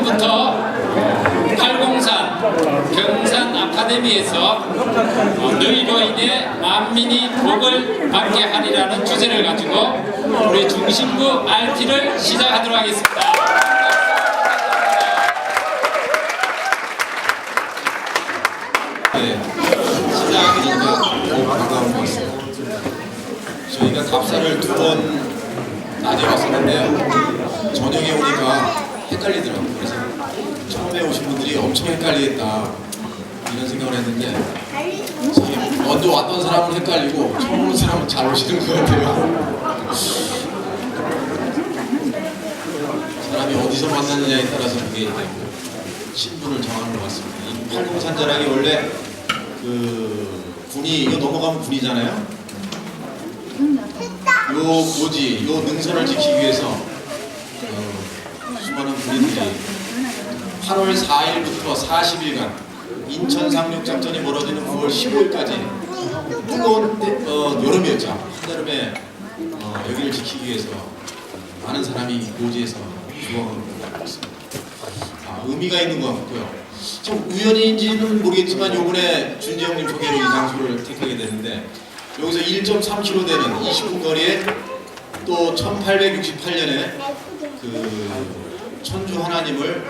지금부터 팔공산 경산 아카데미에서 너희로 인해 만민이 복을 받게 하리라는 주제를 가지고 우리 중심부 RT를 시작하도록 하겠습니다. 네, 시작하기 전에 너무 반가운 것 같습니다. 저희가 답사를 2번 낮에 왔었는데요. 저녁에 오니까 헷갈리더라고요. 그래서 처음에 오신 분들이 엄청 헷갈리겠다 이런 생각을 했는데 먼저 왔던 사람은 헷갈리고 처음 오는 사람은 잘 오시는 것 같아요. 사람이 어디서 만났느냐에 따라서 그게 신분을 정하는 것 같습니다. 이 팔공산자락이 원래 군이 이거 넘어가면 군이잖아요. 요 고지, 요 능선을 지키기 위해서 수많은 군인들이 8월 4일부터 40일간 인천 상륙작전이 벌어지는 9월 15일까지 뜨거운 여름이었죠. 한여름에 여기를 지키기 위해서 많은 사람이 고지에서 죽어가는 것 같습니다. 의미가 있는 것 같고요. 좀 우연인지는 모르겠지만 요번에 준재형님 소개로 이 장소를 택하게 되는데 여기서 1.3km 되는 20분 거리에 또 1868년에 천주 하나님을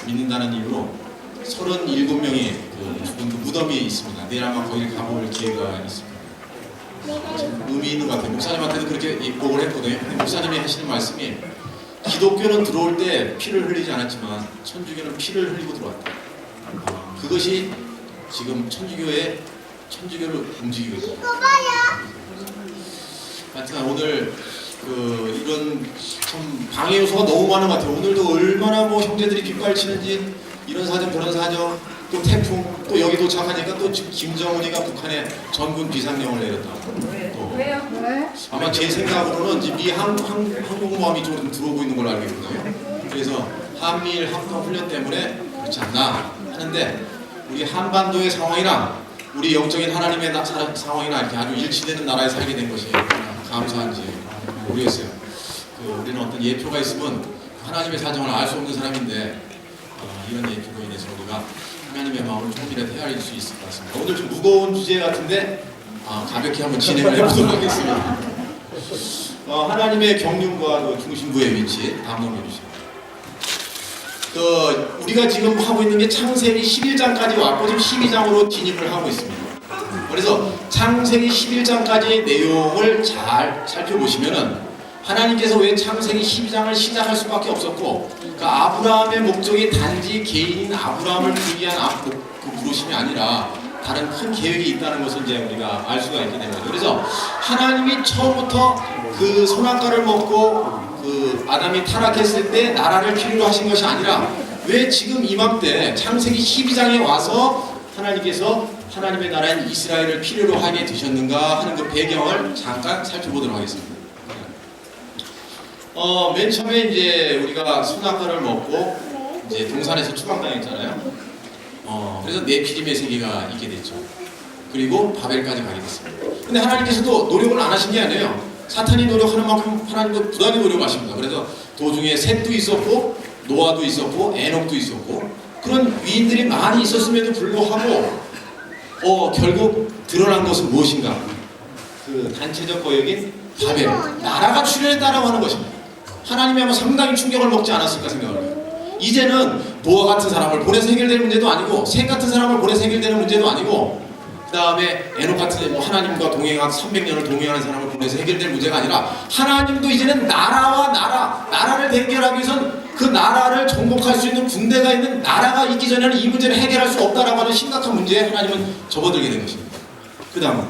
믿는다는 이유로 37명이 죽은 무덤이 있습니다. 내일 아마 거기를 가볼 기회가 있습니다. 의미 있는 것 같아요. 목사님한테도 그렇게 입복을 했거든요. 목사님이 하시는 말씀이 기독교는 들어올 때 피를 흘리지 않았지만 천주교는 피를 흘리고 들어왔다. 그것이 지금 천주교를 움직이고 있다. 하여튼 오늘 이런 참 방해 요소가 너무 많은 것 같아요. 오늘도 얼마나 형제들이 빗발치는지 이런 사정 저런 사정 또 태풍 또 여기 도착하니까 또 지금 김정은이가 북한에 전군 비상령을 내렸다. 왜요? 왜? 아마 제 생각으로는 이제 미 항공모함이 좀 들어오고 있는 걸로 알고 있거든요. 그래서 한미일 합동 훈련 때문에 그렇지 않나 하는데 우리 한반도의 상황이랑 우리 영적인 하나님의 상황이나 이렇게 아주 일치되는 나라에 살게 된 것이 감사한지 모르겠어요. 우리는 어떤 예표가 있으면 하나님의 사정을 알 수 없는 사람인데 이런 예표로 인해서 우리가 하나님의 마음을 조금이라도 헤아릴 수 있을 것 같습니다. 오늘 좀 무거운 주제 같은데 가볍게 한번 진행을 해보도록 하겠습니다. 하나님의 경륜과 중심부의 위치 다음 넘겨주시죠. 우리가 지금 하고 있는 게 창세기 11장까지 왔고 지금 12장으로 진입을 하고 있습니다. 그래서 창세기 11장까지의 내용을 잘 살펴보시면은 하나님께서 왜 창세기 12장을 시작할 수밖에 없었고 아브라함의 목적이 단지 개인인 아브라함을 부르기 위한 부르심이 아니라 다른 큰 계획이 있다는 것을 이제 우리가 알 수가 있게 됩니다. 그래서 하나님이 처음부터 선악과를 먹고 아담이 타락했을 때 나라를 필요로 하신 것이 아니라 왜 지금 이맘때 창세기 12장에 와서 하나님께서 하나님의 나라인 이스라엘을 필요로 하게 되셨는가 하는 그 배경을 잠깐 살펴보도록 하겠습니다. 맨 처음에 이제 우리가 선악과를 먹고 이제 동산에서 추방당했잖아요. 그래서 네피림의 세계가 있게 됐죠. 그리고 바벨까지 가게 됐습니다. 근데 하나님께서도 노력을 안 하신 게 아니에요. 사탄이 노력하는 만큼 하나님도 부단히 노력하십니다. 그래서 도중에 셋도 있었고 노아도 있었고 에녹도 있었고 그런 위인들이 많이 있었음에도 불구하고 결국 드러난 것은 무엇인가? 단체적 거역인 바벨 나라가 출현했다라고 하는 것입니다. 하나님이 아마 상당히 충격을 먹지 않았을까 생각을 해요. 이제는 노아 같은 사람을 보내서 해결될 문제도 아니고 셋 같은 사람을 보내서 해결되는 문제도 아니고 그 다음에 에녹 같은 하나님과 동행한 300년을 동행하는 사람을 보내서 해결될 문제가 아니라 하나님도 이제는 나라를 해결하기 위해서는 그 나라를 정복할 수 있는 군대가 있는 나라가 있기 전에는 이 문제를 해결할 수 없다라고 하는 심각한 문제에 하나님은 접어들게 된 것입니다. 그 다음은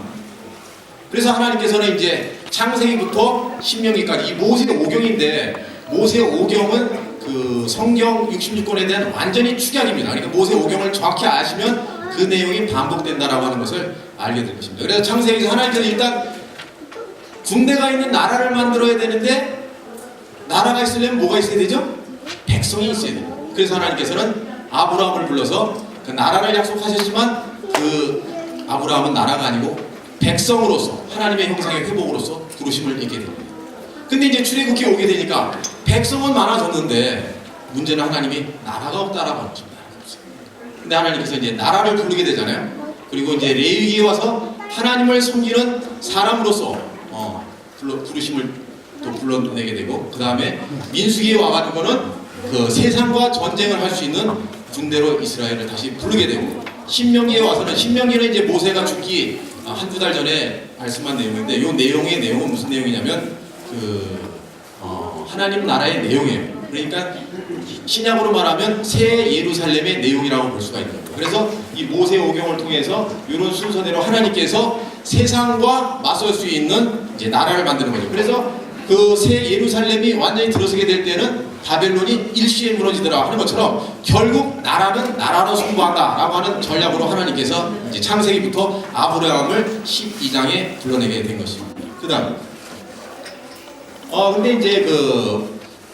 그래서 하나님께서는 이제 창세기부터 신명기까지 이 모세 오경인데 모세 오경은 성경 66권에 대한 완전히 축약입니다. 그러니까 모세 오경을 정확히 아시면 그 내용이 반복된다라고 하는 것을 알게 될 것입니다. 그래서 창세기에서 하나님께서 일단 군대가 있는 나라를 만들어야 되는데 나라가 있으려면 뭐가 있어야 되죠? 백성이 있어야 돼요. 그래서 하나님께서는 아브라함을 불러서 그 나라를 약속하셨지만 아브라함은 나라가 아니고 백성으로서 하나님의 형상의 회복으로서 부르심을 입게 됩니다. 근데 이제 출애굽기에 오게 되니까 백성은 많아졌는데 문제는 하나님이 나라가 없다라고 하는 겁니다. 근데 하나님께서 이제 나라를 부르게 되잖아요. 그리고 이제 레위기에 와서 하나님을 섬기는 사람으로서 부르심을 또 불러내게 되고, 그 다음에 민수기에 와가지고는 그 세상과 전쟁을 할 수 있는 군대로 이스라엘을 다시 부르게 되고, 신명기에 와서는, 신명기는 이제 모세가 죽기 한두 달 전에 말씀한 내용인데, 이 내용의 내용은 무슨 내용이냐면 하나님 나라의 내용이에요. 그러니까 신약으로 말하면 새 예루살렘의 내용이라고 볼 수가 있는 거예요. 그래서 이 모세 오경을 통해서 이런 순서대로 하나님께서 세상과 맞설 수 있는 이제 나라를 만드는 거죠. 그래서 그 새 예루살렘이 완전히 들어서게 될 때는 바벨론이 일시에 무너지더라 하는 것처럼 결국 나라는 나라로 승부한다라고 하는 전략으로 하나님께서 이제 창세기부터 아브라함을 12장에 불러내게 된 것입니다. 그다음 근데 이제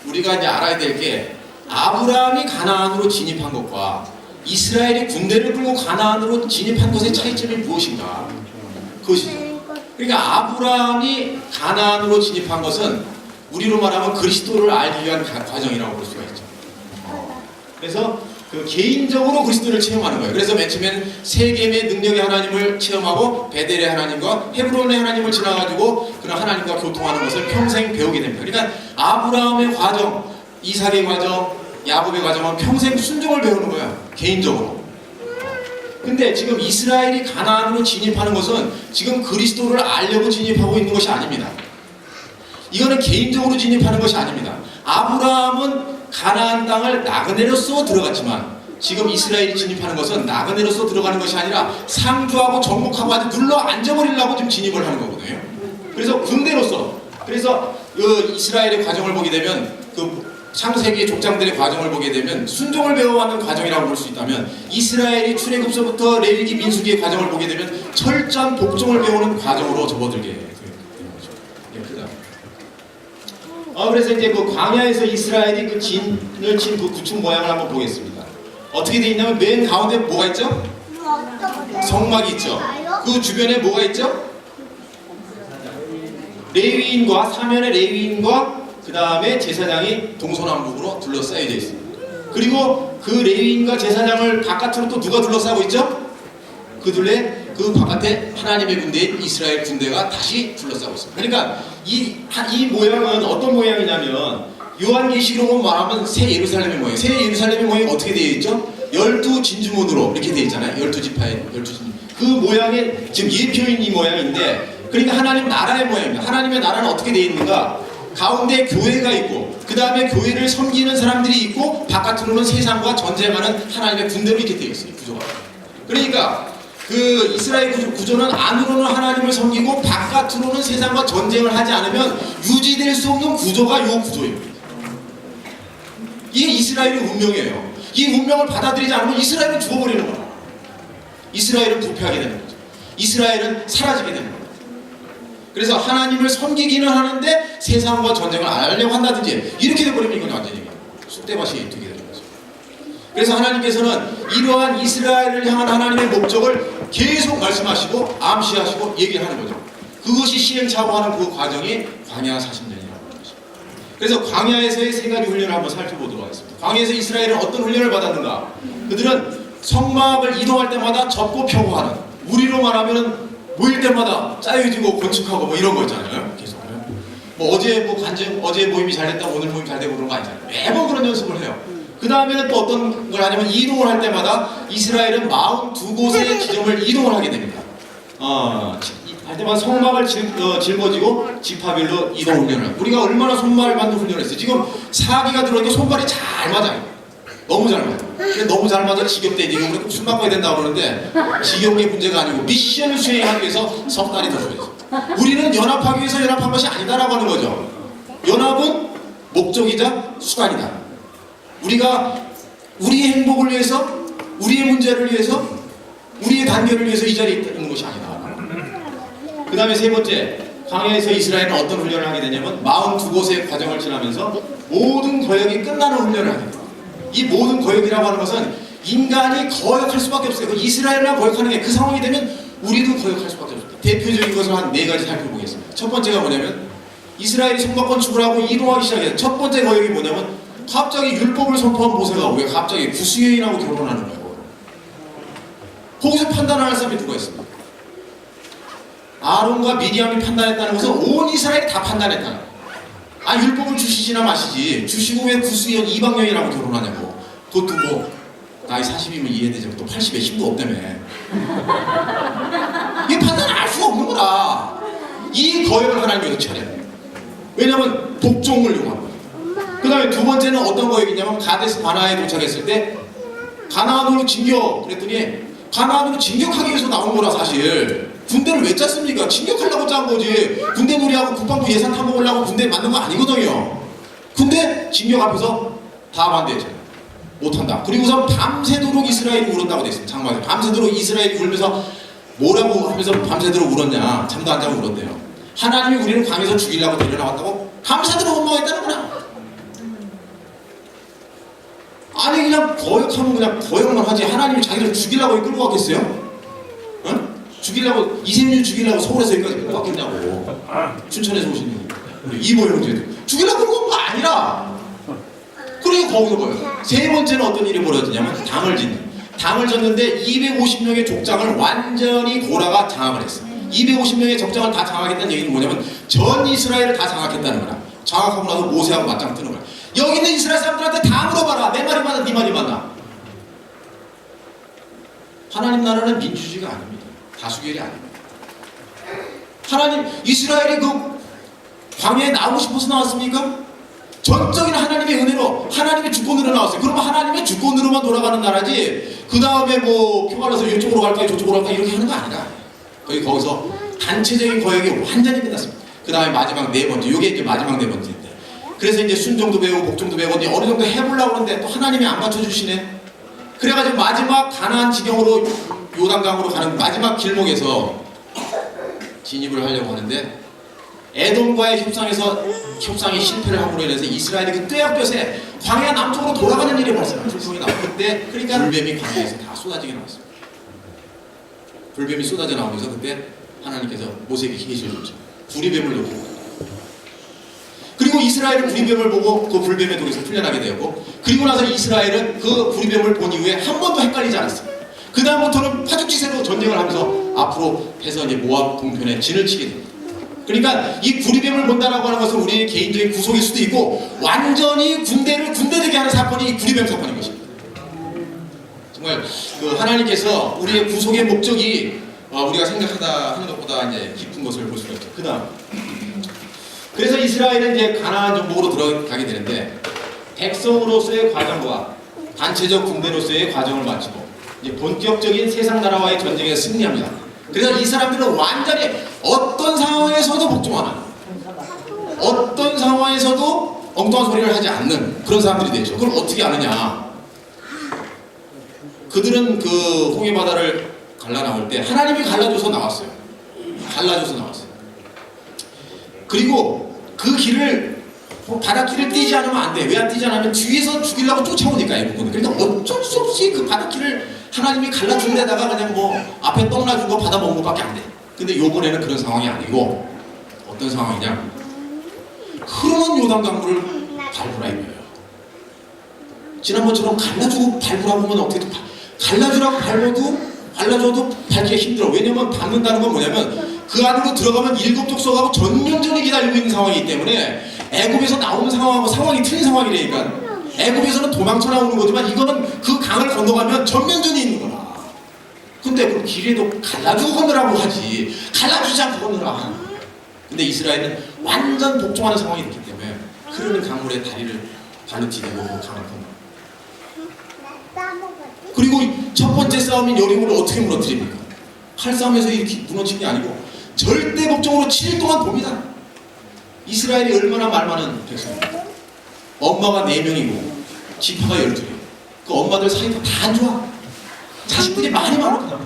우리가 이제 알아야 될 게, 아브라함이 가나안으로 진입한 것과 이스라엘이 군대를 끌고 가나안으로 진입한 것의 차이점이 무엇인가? 그것이죠. 그러니까 아브라함이 가나안으로 진입한 것은 우리로 말하면 그리스도를 알기 위한 과정이라고 볼 수가 있죠. 그래서 개인적으로 그리스도를 체험하는 거예요. 그래서 맨 처음에는 세겜의 능력의 하나님을 체험하고 베델의 하나님과 헤브론의 하나님을 지나가지고 그런 하나님과 교통하는 것을 평생 배우게 됩니다. 그러니까 아브라함의 과정, 이삭의 과정, 야곱의 과정은 평생 순종을 배우는 거예요. 개인적으로. 근데 지금 이스라엘이 가나안으로 진입하는 것은 지금 그리스도를 알려고 진입하고 있는 것이 아닙니다. 이거는 개인적으로 진입하는 것이 아닙니다. 아브라함은 가나안 땅을 나그네로서 들어갔지만 지금 이스라엘이 진입하는 것은 나그네로서 들어가는 것이 아니라 상주하고 정복하고 아주 눌러 앉아버리려고 지금 진입을 하는 거거든요. 그래서 군대로서, 그래서 이스라엘의 과정을 보게 되면 창세기 족장들의 과정을 보게 되면 순종을 배워가는 과정이라고 볼 수 있다면, 이스라엘이 출애굽서부터 레위기 민수기의 과정을 보게 되면 철저한 복종을 배우는 과정으로 접어들게 되는 거죠. 그래서 이제 광야에서 이스라엘이 진을 친 구축 모양을 한번 보겠습니다. 어떻게 되어 있냐면 맨 가운데 뭐가 있죠? 성막이 있죠. 그 주변에 뭐가 있죠? 레위인과 사면의 레위인과 그 다음에 제사장이 동서남북으로 둘러싸여져 있습니다. 그리고 그 레위인과 제사장을 바깥으로 또 누가 둘러싸고 있죠? 그 바깥에 하나님의 군대인 이스라엘 군대가 다시 둘러싸고 있습니다. 그러니까 이 모양은 어떤 모양이냐면, 요한계시록으로 말하면 새 예루살렘의 모양. 새 예루살렘의 모양이 어떻게 되어 있죠? 12진주문으로 이렇게 되어 있잖아요. 12지파의 12진주문. 그 모양의 지금 예표인 이 모양인데, 그러니까 하나님 나라의 모양입니다. 하나님의 나라는 어떻게 되어 있는가? 가운데 교회가 있고, 그 다음에 교회를 섬기는 사람들이 있고, 바깥으로는 세상과 전쟁하는 하나님의 군대로 이렇게 되어 있어요. 구조가. 그러니까 그 이스라엘 구조는 안으로는 하나님을 섬기고 바깥으로는 세상과 전쟁을 하지 않으면 유지될 수 없는 구조가 이 구조입니다. 이게 이스라엘의 운명이에요. 이 운명을 받아들이지 않으면 이스라엘은 죽어버리는 거예요. 이스라엘은 부패하게 되는 거죠. 이스라엘은 사라지게 되는 거예요. 그래서 하나님을 섬기기는 하는데 세상과 전쟁을 하려고 한다든지 이렇게 돼버리면 이건 완전히 쑥대밭이 되게 되는 거죠. 그래서 하나님께서는 이러한 이스라엘을 향한 하나님의 목적을 계속 말씀하시고 암시하시고 얘기하는 거죠. 그것이 시행착오하는 그 과정이 광야 40년이라고 하는 것입니다. 그래서 광야에서의 세 가지 훈련을 한번 살펴보도록 하겠습니다. 광야에서 이스라엘은 어떤 훈련을 받았는가? 그들은 성막을 이동할 때마다 접고 펴고 하는, 우리로 말하면 모일 때마다 짜여지고 건축하고 뭐 이런 거 있잖아요. 계속. 어제 모임이 잘 됐다, 오늘 모임이 잘 되고 그런 거 아니잖아요. 매번 그런 연습을 해요. 그 다음에는 또 어떤 걸 하냐면 이동을 할 때마다 이스라엘은 42곳의 지점을 이동을 하게 됩니다. 할 때마다 성막을 짊어지고 지파별로 이동 훈련을 해요. 우리가 얼마나 손발 만든 훈련을 했어요. 지금 사기가 들어오니까 손발이 잘 맞아요. 너무 잘 맞아요. 근데 너무 잘 맞아 지겹대. 이거 우리 숨 바꿔야 된다고 그러는데 지겨운 게 문제가 아니고 미션을 수행하기 위해서 석 달이 더 걸려요. 우리는 연합하기 위해서 연합한 것이 아니다라고 하는 거죠. 연합은 목적이자 수단이다. 우리가 우리의 행복을 위해서, 우리의 문제를 위해서, 우리의 단결을 위해서 이 자리에 있는 것이 아니다. 그 다음에 세 번째, 광야에서 이스라엘은 어떤 훈련을 하게 되냐면 42곳의 과정을 지나면서 모든 거역이 끝나는 훈련을 하게 됩니다. 이 모든 거역이라고 하는 것은 인간이 거역할 수밖에 없어요. 이스라엘만 거역하는 게 그 상황이 되면 우리도 거역할 수밖에 없습니다. 대표적인 것을 한 4가지 살펴보겠습니다. 첫 번째가 뭐냐면 이스라엘이 성막 건축을 하고 이동하기 시작해요. 첫 번째 거역이 뭐냐면 갑자기 율법을 선포한 모세가 왜 갑자기 구스여인하고 결혼하는 거예요? 거기서 판단할 사람이 누가 있습니까? 아론과 미디암이 판단했다는 것은 온 이스라엘이 다 판단했다는 거예요. 아, 율법을 주시지나 마시지 주시고 왜 구스여인 이방여인하고 결혼하냐고. 그것도 뭐 나이 40이면 이해되지만 또 80에 힘도 없다며. 이 판단을 알 수가 없는 거다. 이 거역을 하나님께서 처리해요. 왜냐하면 복종을 요구합니다. 그 다음에 두 번째는 어떤 거역이냐면 가데스 바나에 도착했을 때 가나안으로 진격 그랬더니 가나안으로 진격하기 위해서 나온 거라. 사실 군대를 왜 짰습니까? 진격하려고 짠 거지. 군대 놀이하고 국방부 예산 타먹으려고 군대 만든 거 아니거든요. 근데 진격 앞에서 다 반대했잖아요. 못한다. 그리고서 밤새도록 이스라엘이 울었다고 되어 있습니다. 장막에 밤새도록 이스라엘이 울면서 뭐라고 하면서 밤새도록 울었냐. 잠도 안 자고 울었대요. 하나님이 우리를 광에서 죽이려고 데려나왔다고 밤새도록 원망했다는구나. 아니 그냥 거역하면 그냥 거역만 하지 하나님이 자기를 죽이려고 끌고 갔겠어요? 응? 죽이려고 이세윤이 죽이려고 서울에서 여기까지 끌고 갔겠냐고. 춘천에서 오신 이보 형제도 죽이려고 끌고 간 거 아니라. 그리고 거기서 뭐예요? 세 번째는 어떤 일이 벌어지냐면 당을 짓는. 당을 졌는데 250명의 족장을 완전히 고라가 장악을 했어요. 250명의 족장을 다 장악했다는 얘기는 뭐냐면 전 이스라엘을 다 장악했다는 거야. 장악하고 나서 모세하고 맞짱 뜨는 거야. 여기 있는 이스라엘 사람들한테 다 물어봐라. 내 말이 맞나 네 말이 맞나. 하나님 나라는 민주주의가 아닙니다. 다수결이 아닙니다. 하나님 이스라엘이 그 광야에 나오고 싶어서 나왔습니까? 전적인 하나님의 은혜로 하나님의 주권으로 나왔어요. 그러면 하나님의 주권으로만 돌아가는 나라지 그 다음에 뭐 표말해서 이쪽으로 갈까 저쪽으로 갈까 이렇게 하는 거 아니다. 거기서 단체적인 거역이 완전히 끝났습니다. 그 다음에 마지막 네 번째, 이게 이제 마지막 네 번째인데 그래서 이제 순종도 배우고 복종도 배우고 이제 어느 정도 해보려고 하는데 또 하나님이 안 맞춰주시네. 그래가지고 마지막 가나안 지경으로 요단강으로 가는 마지막 길목에서 진입을 하려고 하는데 에돔과의 협상이 실패를 함으로 인해서 이스라엘이 그 떼약볕에 광야 남쪽으로 돌아가는 일이 발생한 불평이 나오고 그때 그러니까 불뱀이 광야에서 다 쏟아지게 나왔습니다. 불뱀이 쏟아져 나오면서 그때 하나님께서 모세에게 계시를 줬죠. 구리뱀을 놓고 그리고 이스라엘은 구리뱀을 보고 그 불뱀의 독에서 풀려나게 되었고 그리고 나서 이스라엘은 그 구리뱀을 본 이후에 한 번도 헷갈리지 않았습니다. 그 다음부터는 파죽지세로 전쟁을 하면서 앞으로 해서 이제 모압 동편에 진을 치게 됩니다. 그러니까 이 구리뱀을 본다라고 하는 것은 우리의 개인적인 구속일 수도 있고 완전히 군대를 군대되게 하는 사건이 이 구리뱀 사건인 것입니다. 정말 그 하나님께서 우리의 구속의 목적이 우리가 생각하다 하는 것보다 이제 깊은 것을 볼 수가 있죠. 그 다음 그래서 이스라엘은 이제 가나안 정복으로 들어가게 되는데 백성으로서의 과정과 단체적 군대로서의 과정을 마치고 이제 본격적인 세상 나라와의 전쟁에 승리합니다. 그래서 이 사람들은 완전히 어떤 상황에서도 복종하는 어떤 상황에서도 엉뚱한 소리를 하지 않는 그런 사람들이 되죠. 그걸 어떻게 아느냐. 그들은 그 홍해바다를 갈라 나올 때 하나님이 갈라줘서 나왔어요. 갈라줘서 나왔어요. 그리고 그 길을 바닷길을 뛰지 않으면 안 돼. 왜 안 뛰지 않으면 뒤에서 죽이려고 쫓아오니까 애국은. 그러니까 어쩔 수 없이 그 바닷길을 하나님이 갈라준 데다가 그냥 뭐 앞에 떡나준 거 받아 먹은 것밖에 안 돼. 근데 요번에는 그런 상황이 아니고 어떤 상황이냐. 흐르는 요단강물을 밟으라 이거예요. 지난번처럼 갈라주고 밟으라고 하면 어떻게 갈라주라고 발라줘도 밟기가 힘들어. 왜냐면 밟는다는 건 뭐냐면 그 안으로 들어가면 일곱 족속하고 전면전이 기다리고 있는 상황이기 때문에 애굽에서 나오는 상황하고 상황이 틀린 상황이라니까. 애굽에서는 도망쳐 나오는 거지만 이거는 그 강을 건너가면 전면전이 있는 거라. 근데 그 길에도 갈라주고 건너라고 하지 갈라주지 않고 건너라. 근데 이스라엘은 완전 복종하는 상황이 있기 때문에 흐르는 강물에 다리를 발로 디디고 그 강을 건너. 그리고 첫 번째 싸움인 여리고를 어떻게 무너뜨립니까? 칼싸움에서 이렇게 무너진 게 아니고 절대 복종으로 7일 동안 봅니다. 이스라엘이 얼마나 말 많은 백성입니까? 엄마가 4명이고 지파가 12명. 그 엄마들 사이도 다 안 좋아. 자식들이 많이 많아.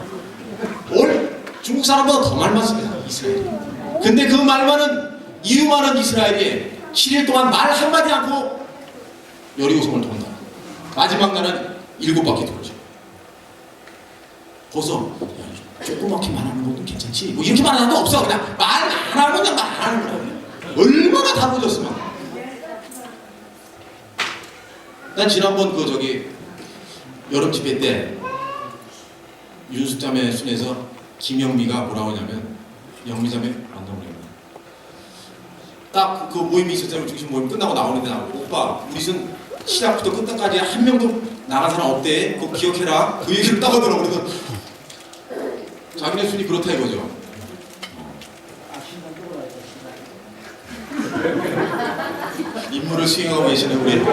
중국 사람보다 더 말 많습니다. 이스라엘이. 근데 그 말 많은 이유 많은 이스라엘이 7일 동안 말 한마디 않고 여리고성을 돈다. 마지막 날은 7바퀴 돌죠. 거기서 조그맣게 말하는 것도 괜찮지 뭐 이렇게 말하는 거 없어. 그냥 말 안 하면 그냥 말 안 하는 거야. 얼마나 다부졌으면. 난 지난번 그 저기 여름 집회 때 윤숙자매 순에서 김영미가 뭐라고 하냐면 영미자매 만나고 그랬나 딱 그 모임이 있었잖아요. 중심 모임 끝나고 나오는데 나오고 오빠 우리 순 시작부터 끝까지 한 명도 나간 사람 없대 그거 기억해라 그 얘기를 딱 하더라고. 그래서 자기네 순이 그렇다 이거죠. 임무를 수행하고 계시는 우리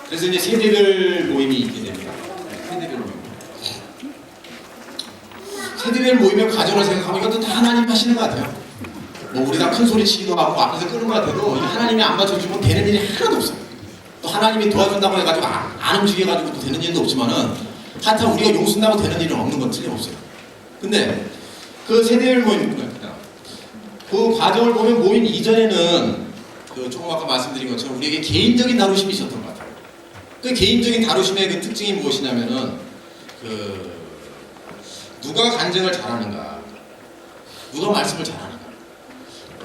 그래서 이제 세대별 모임이 있게 됩니다. 세대별 모임. 세대별 모임의 과정을 생각하면 이것도 다 하나님 하시는 것 같아요. 뭐 우리가 큰 소리 치기도 하고 앞에서 끄는 것 같아도 하나님이 안 맞춰주면 되는 일이 하나도 없어요. 또 하나님이 도와준다고 해가지고 안 움직여가지고 또 되는 일도 없지만은 하여튼 우리가 용쓴다고 되는 일은 없는 건 틀림없어요. 근데 그 세대별 모임 그 과정을 보면 모임 이전에는 그 조금 아까 말씀드린 것처럼 우리에게 개인적인 다루심이 있었던 것 같아요. 그 개인적인 다루심의 그 특징이 무엇이냐면은 그 누가 간증을 잘하는가, 누가 말씀을 잘하는가,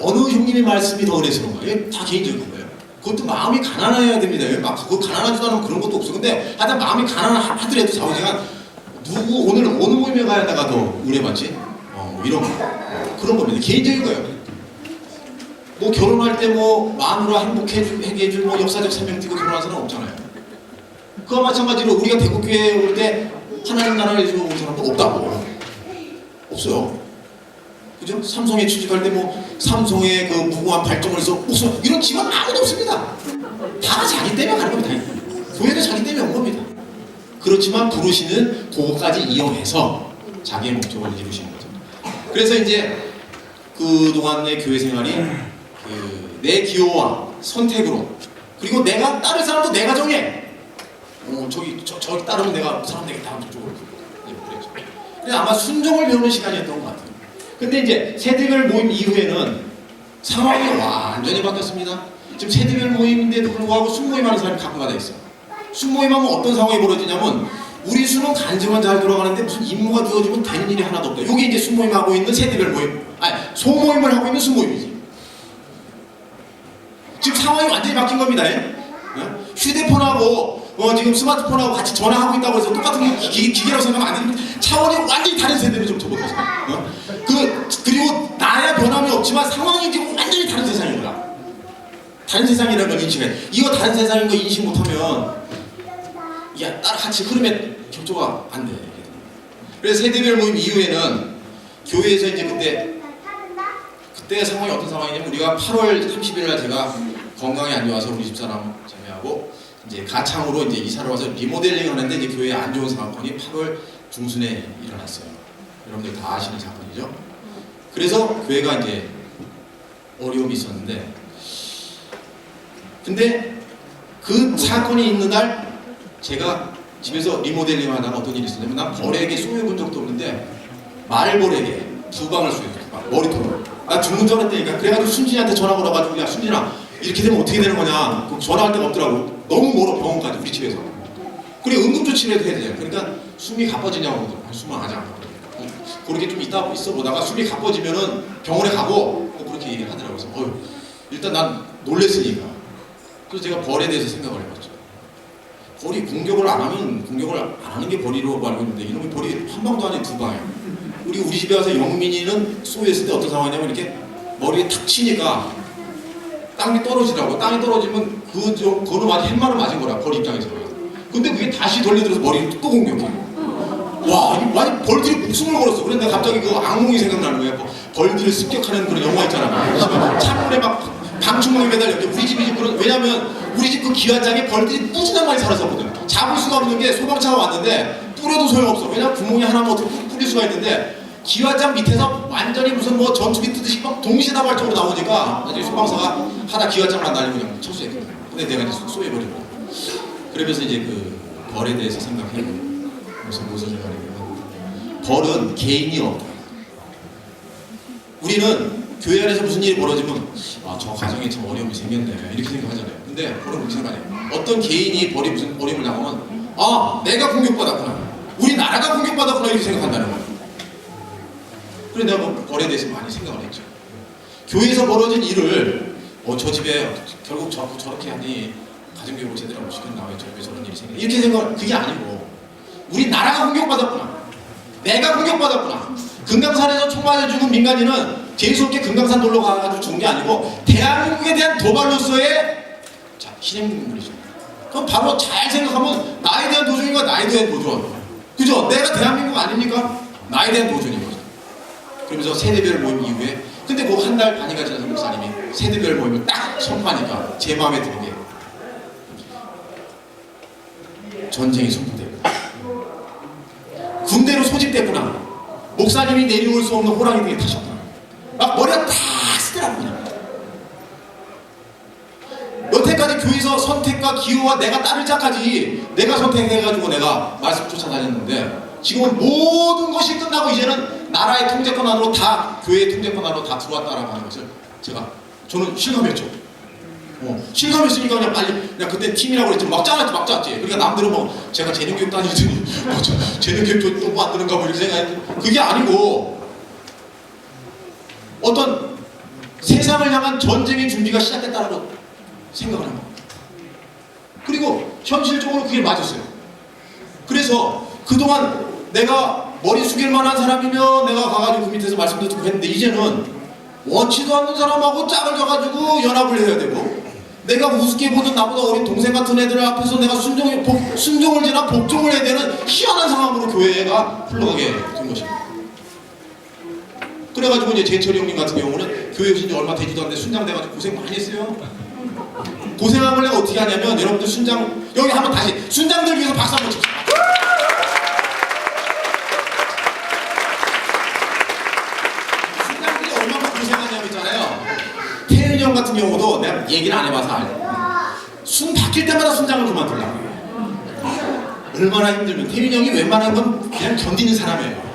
어느 형님의 말씀이 더 은혜스러운가, 이게 다 개인적인 거예요. 그것도 마음이 가난해야 됩니다. 막 그거 가난하지도 않으면 그런 것도 없어. 근데 하여튼 마음이 가난하더라도 자우지가 누구 오늘 어느 모임에 가야 내가 더 은혜받지? 이런 거. 그런 겁니다. 개인적인 거예요. 뭐 결혼할 때 뭐 마누라 행복하게 해줄 뭐 역사적 사명 띠고 결혼한 사람 없잖아요. 그와 마찬가지로 우리가 대국교회에 올 때 하나님 나라에 온 사람도 없다고. 없어요. 그죠? 삼성에 취직할 때 뭐 삼성의 그 무고한 발전을 해서 없어요. 이런 직원 아무도 없습니다. 다 자기 때문에 가는 겁니다. 교회도 자기 때문에 온 겁니다. 그렇지만 부르시는 그거까지 이용해서 자기의 목적을 이루시는 거죠. 그래서 이제 그동안의 교회 생활이 내 기호와 선택으로 그리고 내가 따를 사람도 내가 정해. 저기 따르면 내가 사람 되겠다. 저쪽으로 그랬죠. 그래서 아마 순종을 배우는 시간이었던 것 같아요. 근데 이제 세대별 모임 이후에는 상황이 완전히 바뀌었습니다. 지금 세대별 모임인데도 불구하고 순모임하는 사람이 가끔가다 있어요. 순모임하면 어떤 상황이 벌어지냐면 우리 수는 간증은 잘 돌아가는데 무슨 임무가 주어지면 되는 일이 하나도 없다. 이게 이제 순모임하고 있는 세대별 모임, 소모임을 하고 있는 순모임이지. 지금 상황이 완전히 바뀐 겁니다. 휴대폰하고 지금 스마트폰하고 같이 전화하고 있다고 해서 똑같은 기계라고 생각하면 안 되는 차원이 완전히 다른 세대로 좀 접어들어서 그리고 나야 변함이 없지만 상황이 지금 완전히 다른 세상이구나. 다른 세상이라는 걸 인식해. 이거 다른 세상인 거 인식 못하면 야 따라 같이 흐름에 협조가 안 돼. 그래서 세대별 모임 이후에는 교회에서 이제 그때 상황이 어떤 상황이냐면 우리가 8월 30일 날 제가 건강이 안 좋아서 우리 집사람 자매하고 이제 가창으로 이제 이사를 와서 리모델링 하는데 이제 교회에 안 좋은 사건이 8월 중순에 일어났어요. 여러분들 다 아시는 사건이죠. 그래서 교회가 이제 어려움이 있었는데 근데 그 사건이 있는 날 제가 집에서 리모델링 하다가 어떤 일이 있었냐면 난 벌에게 쏘여본 적도 없는데 말벌에게 2방을 쏘였어. 머리통으로. 나 죽는 줄 알았다니까. 그래가지고 순진이한테 전화 걸어가지고 야 순진아 이렇게 되면 어떻게 되는 거냐. 전화할 데가 없더라고. 너무 멀어 병원까지 우리 집에서. 그래 응급조치를 해야 되잖아. 그러니까 숨이 가빠지냐고 그러더라고. 숨은 아직 안 가빠져. 그렇게 좀 있어 보다가 숨이 가빠지면은 병원에 가고 그렇게 얘기하더라고요. 그래서 일단 난 놀랬으니까. 그래서 제가 벌에 대해서 생각을 해봤죠. 벌이 공격을 안 하면 공격을 안 하는 게 벌이라고 알고 있는데 이놈의 벌이 한 방도 아니고 2방이에요. 우리 집에 와서 영민이는 쏘였을 때 어떤 상황이냐면 이렇게 머리에 탁 치니까 땅이 떨어지더라고. 땅이 떨어지면 그거는 아주 햇마를 맞은 거라 벌 입장에서는. 근데 그게 다시 돌려들어서 머리를 또 공격해. 와, 완전 벌들이 목숨을 걸었어. 그래서 내가 갑자기 그 악몽이 생각나는 거야. 벌들을 습격하는 그런 영화 있잖아. 창문에 막 방충망이 매달려. 우리 집이 그런 왜냐면 우리 집 그 기와장에 벌들이 무지나 많이 살았었거든. 잡을 수가 없는 게 소방차가 왔는데 뿌려도 소용없어. 왜냐면 구멍이 하나만 어떻게 뿌릴 수가 있는데 기와장 밑에서 완전히 무슨 뭐 전투기 뜨듯이 막 동시다발적으로 나오니까 나중에 소방사가 하다 기와장만 날리고 그냥 철수했거든. 근데 내가 이제 쏘여버리고. 그러면서 이제 그 벌에 대해서 생각해보고 무슨 생각이냐면 벌은 개인이 없다. 우리는 교회 안에서 무슨 일이 벌어지면 저 가정에 참 어려움이 생겼네 이렇게 생각하잖아요. 근데 벌은 그렇게 생각해요. 어떤 개인이 벌이 무슨 어려움을 당하면 내가 공격받았구나. 우리 나라가 공격받았구나 이렇게 생각한다는 거예요. 그래서 내가 벌에 대해서 많이 생각을 했죠. 교회에서 벌어진 일을 저 집에 결국 저렇게 하니 가정교육을 제대로 못 시켰나, 왜 저런 일이 생겨, 이렇게 생각을, 그게 아니고 우리 나라가 공격받았구나, 내가 공격받았구나. 금강산에서 총 맞아 죽은 민간인은 재수없게 금강산 놀러 가가지고 죽은 게 아니고 대한민국에 대한 도발로서의 희생물이죠. 그럼 바로 잘 생각하면 나에 대한 도전인가, 나에 대한 도전, 그죠? 내가 대한민국 아닙니까? 나에 대한 도전인 거죠. 그러면서 세대별 모임 이후에, 근데 그 한 달 반이가 지나서 목사님이 세대별 모임을 딱 선포하니까 제 마음에 드는 게, 전쟁이 선포되고 군대로 소집됐구나, 목사님이 내려올 수 없는 호랑이 등에 타셨구나, 막 머리가 다 쓰더라고. 그냥 여태까지 교회에서 선택과 기호와 내가 따를 자까지 내가 선택해가지고 내가 말씀 쫓아다녔는데, 지금은 모든 것이 끝나고 이제는 나라의 통제권 안으로 다, 교회의 통제권 안으로 다 들어왔다라고 하는 것을 저는 실감했죠. 실감했으니까 그냥 빨리, 그냥 그때 팀이라고 그랬지, 막 짰지. 그러니까 남들은 뭐 제가 재능교육 다니더니 재능교육 또 만드는가 뭐 이렇게 생각했는데, 그게 아니고 어떤 세상을 향한 전쟁의 준비가 시작됐다라고 생각을 한 겁니다. 그리고 현실적으로 그게 맞았어요. 그래서 그동안 내가 머리 숙일 만한 사람이면 내가 가가지고 그 밑에서 말씀도 듣고 했는데, 이제는 원치도 않는 사람하고 짝을 져가지고 연합을 해야 되고, 내가 우습게 보던 나보다 어린 동생 같은 애들 앞에서 내가 순종을 지나 복종을 해야 되는 희한한 상황으로 교회가 흘러가게 된 것입니다. 그래가지고 이제 제철이 형님 같은 경우는 교회 오신 지 얼마 되지도 않는데 순장 돼가지고 고생 많이 했어요. 고생한 걸 내가 어떻게 하냐면, 여러분들 순장, 여기 한번 다시 순장들 위해서 박수 한번 칩시다. 순장들이 얼마나 고생하냐면 있잖아요. 태은이 형 같은 경우도 내가 얘기를 안 해봐서 알죠. 순 바뀔 때마다 순장을 그만두려고. 얼마나 힘들면, 태은이 형이 웬만한 건 그냥 견디는 사람이에요.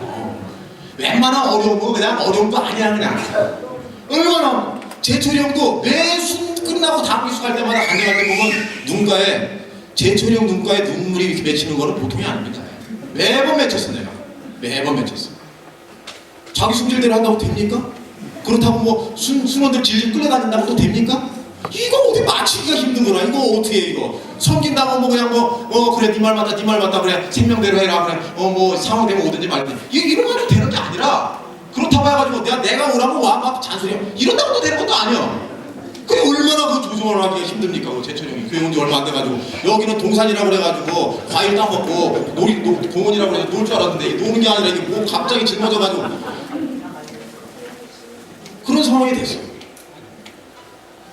웬만한 어려운 거 그냥 어려운 거 아니야, 그냥. 얼마나. 제철이 형도 매 순 끝나고 다음 기숙할 때마다 간증할 때 보면 눈가에, 제철이 형 눈가에 눈물이 이렇게 맺히는 거는 보통이 아닙니다. 매번 맺혔어. 내가 매번 맺혔어. 자기 승질대로 한다고 됩니까? 그렇다고 뭐 순원들 질질 끌려다닌다고 또 됩니까? 이거 어디 맞추기가 힘든 거라. 이거 어떻게 해, 이거 섬긴다고 뭐 그냥 그래 네 말 맞다 그래 생명대로 해라 그래 뭐 상황 되면 오든지 말든지, 이런 거는 되는 게 아니라, 그렇다고 해가지고 내가 오라고 와 막 잔소리해 이런다고 또 되는 것도 아니야. 그게 얼마나 그 조정을 하기가 힘듭니까? 제철이 형이 교회 온 지 얼마 안 돼가지고, 여기는 동산이라고 그래가지고 과일 따먹고 공원이라고 그래서 놀 줄 알았는데, 노는 게 아니라 이게 뭐 갑자기 짊어져가지고 그런 상황이 됐어요.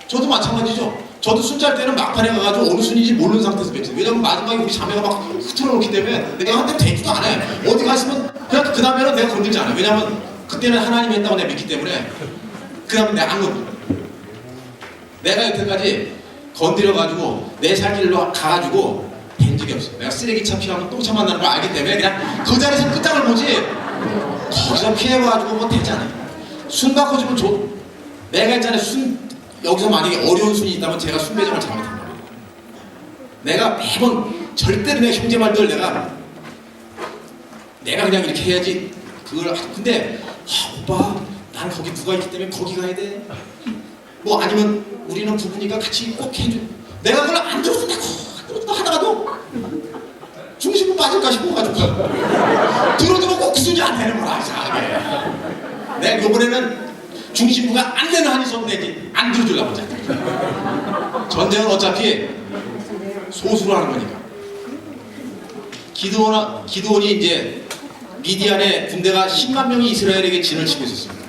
저도 마찬가지죠. 저도 순찰 때는 막판에 가가지고 어느 순인지 모르는 상태에서 맺혀요. 왜냐면 마지막에 우리 자매가 막 흐트러놓기 때문에 내가 한테 되지도 않아요. 어디 갔으면 그냥 그 다음에는 내가 건들지 않아요. 왜냐면 그때는 하나님이 했다고 내가 믿기 때문에 그 다음에 내가 안 건드려. 내가 여태까지 건드려가지고 내 살 길로 가가지고 된 적이 없어요. 내가 쓰레기차 피하면 똥차 만나는 걸 알기 때문에 그냥 그 자리에서 끝장을 보지, 거기서 피해가지고 뭐 되지 않아요. 순 바꿔주면 내가 있잖아요. 여기서 만약에 어려운 순이 있다면 제가 순 배정을 잘못한 거예요. 내가 매번 절대로 내 형제 말들 내가 그냥 이렇게 해야지 그걸. 근데 오빠 난 거기 누가 있기 때문에 거기 가야 돼. 뭐 아니면 우리는 부부니까 같이 꼭 해줘. 내가 그걸 안 들어준다고 하다가도 중심은 빠질까 싶어가지고 들어주면 꼭 그 순이 안 되는 거라 이상하게. 내가 요번에는 중심부가 안 되는 한이 선대지 안 들어주려고 하잖아. 전쟁은 어차피 소수로 하는 거니까. 기드온이 이제 미디안에 군대가 10만 명이 이스라엘에게 진을 치고 있었습니다.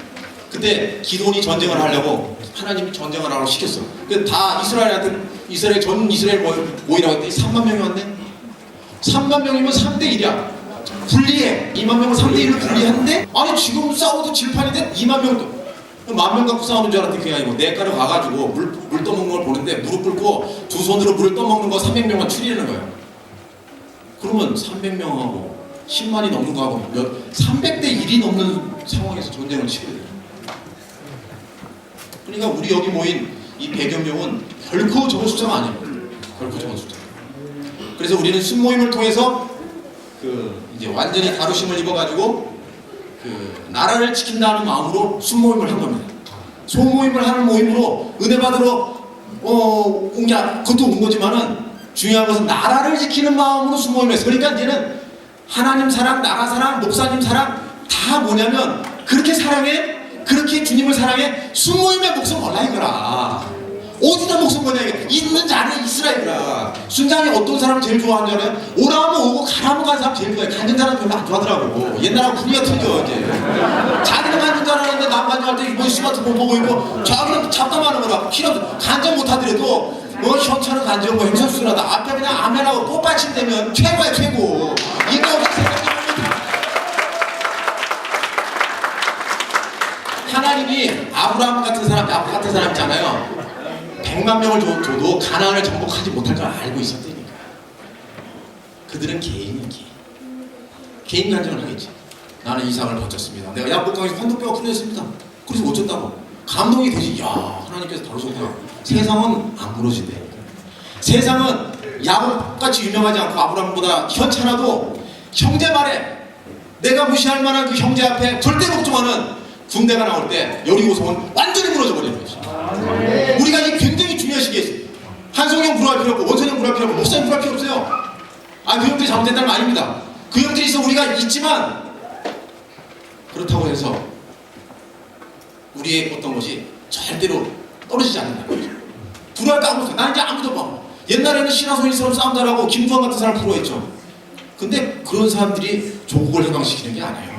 그때 기드온이 전쟁을 하려고 하나님이 전쟁을 하라고 시켰어. 그 다 전 이스라엘 모이라고 했더니 3만 명이 왔네. 3만 명이면 3대 1이야. 분리해. 2만 명을 3대 1로 분리하는데, 아니 지금 싸워도 질판인데 2만 명도 10,000명 갖고 싸우는 줄 알았더니 그게 아니고 내가를 가가지고 물 떠먹는 걸 보는데 무릎 꿇고 두 손으로 물을 떠먹는 거 300명만 추리는 거예요. 그러면 300명하고 10만이 넘는 거하고 300대 1이 넘는 상황에서 전쟁을 치게 돼요. 그러니까 우리 여기 모인 이 100여 명은 결코 적은 숫자가 아니에요. 결코 적은 숫자. 그래서 우리는 순모임을 통해서 이제 완전히 다루심을 입어가지고 나라를 지킨다는 마음으로 순모임을 한 겁니다. 소모임을 하는 모임으로 은혜 받으러 그것도 온 거지만은 중요한 것은 나라를 지키는 마음으로 수모임을 했어. 그러니까 이제는 하나님 사랑, 나라 사랑, 목사님 사랑 다 뭐냐면 그렇게 사랑해, 그렇게 주님을 사랑해 수모임의 목숨 걸라 이거라. 어디다 목숨 거냐 이게. 있는 자는 이스라엘이라. 순장이 어떤 사람을 제일 좋아하는 줄 알아요? 오라면 오고 가라면 가는 사람 제일 좋아해. 가는 사람 별로 안 좋아하더라고. 옛날하고 분위기가 틀려 이제. 자기는 가는 줄 알았는데 남 간주할 때 뭐 스마트폰 보고 있고 자기는 잡담하는 거라. 필요 간접 못하더라도 뭐 현천은 간접 뭐 행선수라다 앞에 그냥 아멘하고 꽃받침 되면 최고야 최고. 이거 없이 생각하면 하나님이 아브라함 같은 사람, 야곱 같은 사람 있잖아요. 100만 명을 줘도 가나안을 정복하지 못할 걸 알고 있었다니까. 그들은 개인 간증을 하겠지. 나는 이상을 거쳤습니다. 내가 야복강에서 환도뼈가 풀렸습니다. 그래서 어쩌다고 감동이 되지. 야, 하나님께서 다루셨구나. 세상은 안 부러진대. 세상은 야곱같이 유명하지 않고 아브라함보다 현찮아도 형제 말에 내가 무시할 만한 그 형제 앞에 절대 걱정하는 군대가 나올 때 여리고성은 완전히 무너져 버리는 거지. 우리가 이 굉장히 중요한 시기에 있어요. 한성형 부러할 필요 없고 원선형 부러할 필요 없고 목사님 부러할 필요 없어요. 그 형들이 잘못됐다는 건 아닙니다. 그 형들이 있어 우리가 있지만 그렇다고 해서 우리의 어떤 것이 절대로 떨어지지 않는다는 거죠. 부러할 거 아무도 없어요. 나는 이제 아무도 봐. 옛날에는 신하소인처럼 싸움잘하고 김두한 같은 사람 부러워했죠. 근데 그런 사람들이 조국을 해방시키는 게 아니에요.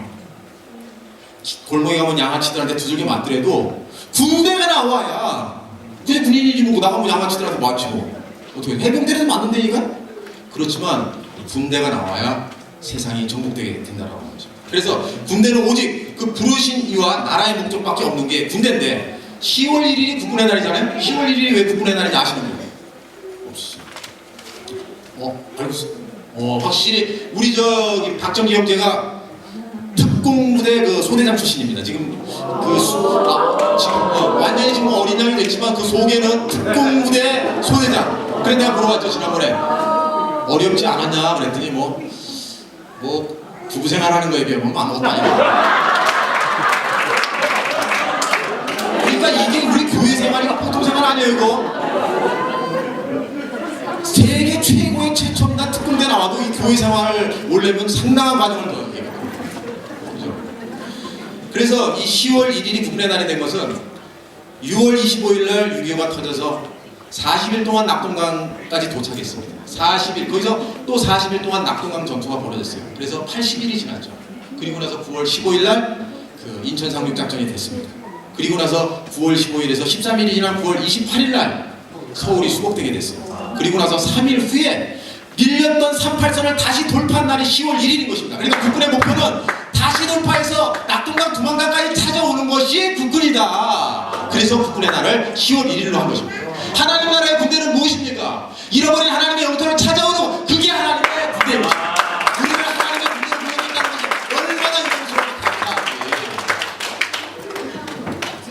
골목에 가면 양아치들한테 두들겨 맞더라도 군대가 나와야 그게 군인이지 뭐 나가면 양아치들한테 맞히고 어떻게 해병대에서 맞는다니까? 그렇지만 군대가 나와야 세상이 정복되게 된다라고 하는 거죠. 그래서 군대는 오직 그 부르신 이와 나라의 목적밖에 없는 게 군대인데 10월 1일이 국군의 날이잖아요. 10월 1일이 왜 국군의 날인지 아시는 분? 없으시죠? 알고 있어요. 확실히 우리 저기 박정기 형제가 특공부대 그 소대장 출신입니다. 지금 완전히 지금 어린 양이 됐지만 그 속에는 특공부대 소대장. 그래 내가 물어봤죠 지난번에 어렵지 않았냐 그랬더니 뭐 부부 생활하는 거에 비하면 아무것도 아니고. 그러니까 이게 우리 교회 생활이가 보통 생활 아니에요 이거. 세계 최고의 최첨단 특공대 나와도 이 교회 생활을 오려면 상당한 과정을 더 해요. 그래서 이 10월 1일이 국군의 날이 된 것은 6월 25일 날 6.25가 터져서 40일 동안 낙동강까지 도착했습니다. 40일, 거기서 또 40일 동안 낙동강 전투가 벌어졌어요. 그래서 80일이 지났죠. 그리고 나서 9월 15일 날 그 인천 상륙작전이 됐습니다. 그리고 나서 9월 15일에서 13일이 지난 9월 28일 날 서울이 수복되게 됐어요. 그리고 나서 3일 후에 밀렸던 38선을 다시 돌파한 날이 10월 1일인 것입니다. 그러니까 국군의 목표는 다시 돌파해서 낙동강 두만강까지 찾아오는 것이 국군이다. 그래서 국군의 날을 10월 1일로 한 것입니다. 하나님 나라의 군대는 무엇입니까? 잃어버린 하나님의 영토를 찾아오는 그게 하나님의 군대입니다. 우리가 하나님의 군대를 보여준다는 것이 얼마나 영광스러운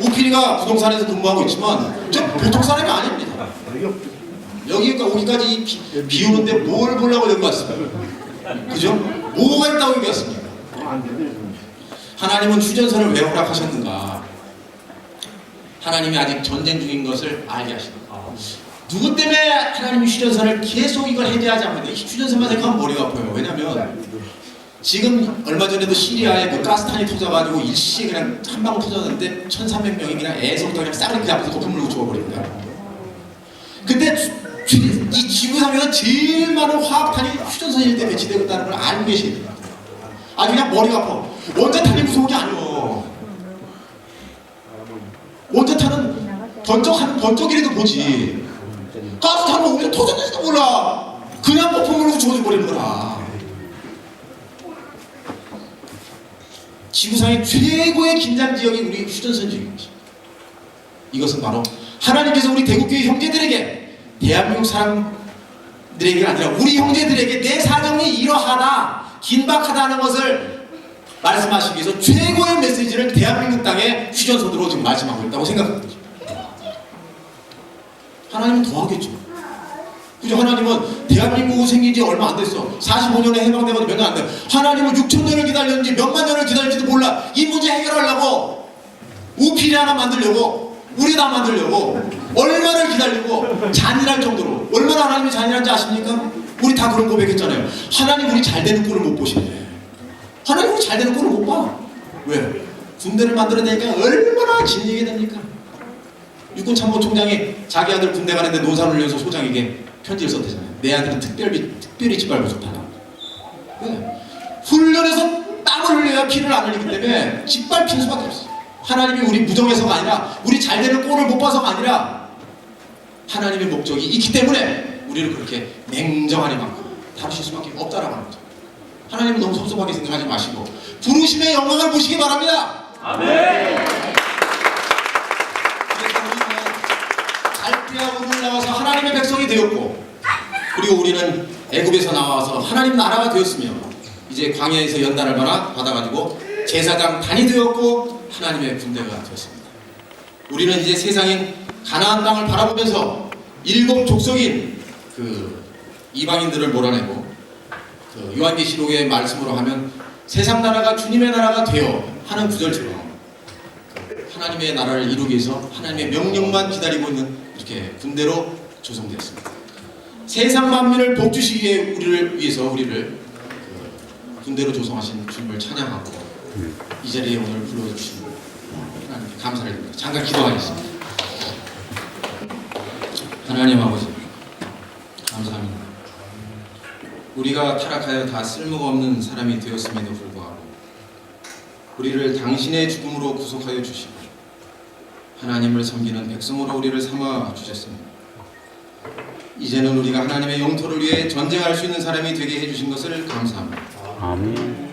오피리가 부동산에서 근무하고 있지만 저 보통 사람이 아닙니다. 여기가 오기까지 비 오는데 뭘 보려고 여기 왔습니까? 그죠? 뭐가 있다고 여기 왔습니까? 하나님은 휴전선을 왜 허락하셨는가? 하나님이 아직 전쟁 중인 것을 알게 하십니다. 누구 때문에 하나님이 휴전선을 계속 이걸 해제하지 않는데 휴전선만 생각하면 머리가 아파요. 왜냐면 지금 얼마 전에도 시리아에 그 가스탄이 터져가지고 일시에 그냥 한 방울 터졌는데 1,300명이 그냥 애서부터 그냥 싸그리 그 앞에서 거품 물고 죽어버립니다. 근데 이 지구상에서 제일 많은 화학탄이 휴전선일 때 배치되고 있다는 걸 알고 계셔야 됩니다. 그냥 머리가 아파. 원자탄이 무서운 게 아니오. 원자탄은 번쩍이라도 보지. 가스탄은 오히려 터졌는지도 몰라. 그냥 거품 물고 죽어버리는 거라. 지구상의 최고의 긴장 지역이 우리 휴전선 지역입니다. 이것은 바로 하나님께서 우리 대국교회 형제들에게 대한민국 사람들에게 아니라 우리 형제들에게 내 사정이 이러하다 긴박하다는 것을 말씀하시기 위해서 최고의 메시지를 대한민국 땅에 휴전선으로 지금 말씀하고 있다고 생각합니다. 하나님은 더 하겠죠. 그죠? 하나님은 대한민국 생긴 지 얼마 안 됐어. 45년에 해방되고 몇 년 안 돼. 하나님은 6,000년을 기다렸는지 몇만 년을 기다릴지도 몰라. 이 문제 해결하려고 우피리 하나 만들려고 우리 다 만들려고 얼마나 기다리고 잔인할 정도로 얼마나 하나님이 잔인한지 아십니까? 우리 다 그런 고백했잖아요. 하나님 우리 잘 되는 꼴을 못 보시네. 하나님 우리 잘 되는 꼴을 못 봐. 왜? 군대를 만들어내니까 얼마나 질리게 됩니까? 육군참모총장이 자기 아들 군대 가는데 논산을 흘려서 소장에게 편지를 썼대잖아요. 내 아들은 특별히 짓밟고 좋다고. 왜? 훈련에서 땀을 흘려야 피를 안 흘리기 때문에 짓밟히는 수밖에 없어. 하나님이 우리 무정해서가 아니라 우리 잘 되는 꼴을 못 봐서가 아니라 하나님의 목적이 있기 때문에 우리를 그렇게 냉정하게 막 다루실 수밖에 없다라고 하는 거죠. 하나님은 너무 섭섭하게 생각하지 마시고 부르심의 영광을 보시기 바랍니다. 아멘. 갈대아 우물 나와서 하나님의 백성이 되었고, 그리고 우리는 애굽에서 나와서 하나님 나라가 되었으며 이제 광야에서 연단을 받아가지고 제사장 단이 되었고 하나님의 군대가 되었습니다. 우리는 이제 세상인 가나안 땅을 바라보면서 일곱 족속인 그 이방인들을 몰아내고 그 요한계시록의 말씀으로 하면 세상 나라가 주님의 나라가 되어 하는 구절처럼 하나님의 나라를 이루기 위해서 하나님의 명령만 기다리고 있는 이렇게 군대로 조성되었습니다. 세상 만민을 복주시기 위해 우리를 군대로 조성하신 주님을 찬양하고 이 자리에 오늘 불러주신 하나님께 감사를 드립니다. 잠깐 기도하겠습니다. 하나님 아버지 감사합니다. 우리가 타락하여 다 쓸모가 없는 사람이 되었음에도 불구하고 우리를 당신의 죽음으로 구속하여 주시고 하나님을 섬기는 백성으로 우리를 삼아 주셨습니다. 이제는 우리가 하나님의 영토를 위해 전쟁할 수 있는 사람이 되게 해주신 것을 감사합니다. 아멘.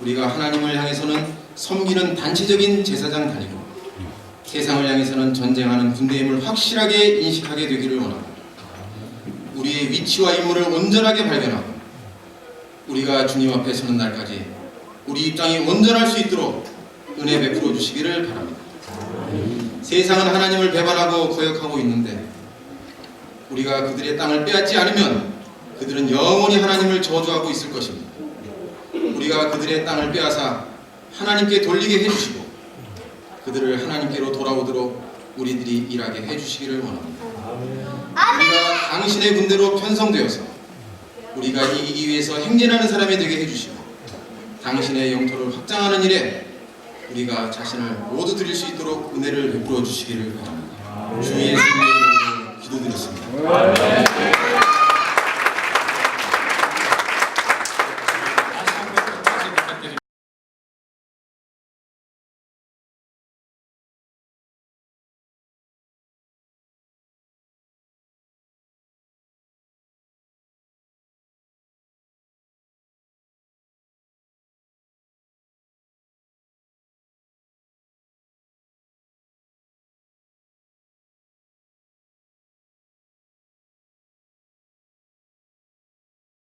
우리가 하나님을 향해서는 섬기는 단체적인 제사장 단이고 세상을 향해서는 전쟁하는 군대임을 확실하게 인식하게 되기를 원합니다. 우리의 위치와 임무를 온전하게 발견하고 우리가 주님 앞에 서는 날까지 우리 입장이 온전할 수 있도록 은혜 베풀어 주시기를 바랍니다. 세상은 하나님을 배반하고 거역하고 있는데 우리가 그들의 땅을 빼앗지 않으면 그들은 영원히 하나님을 저주하고 있을 것입니다. 우리가 그들의 땅을 빼앗아 하나님께 돌리게 해주시고 그들을 하나님께로 돌아오도록 우리들이 일하게 해주시기를 원합니다. 우리가 당신의 군대로 편성되어서 우리가 이기기 위해서 행진하는 사람이 되게 해주시고 당신의 영토를 확장하는 일에 우리가 자신을 모두 드릴 수 있도록 은혜를 베풀어 주시기를 바랍니다. 주 예수님의 이름으로 기도드렸습니다.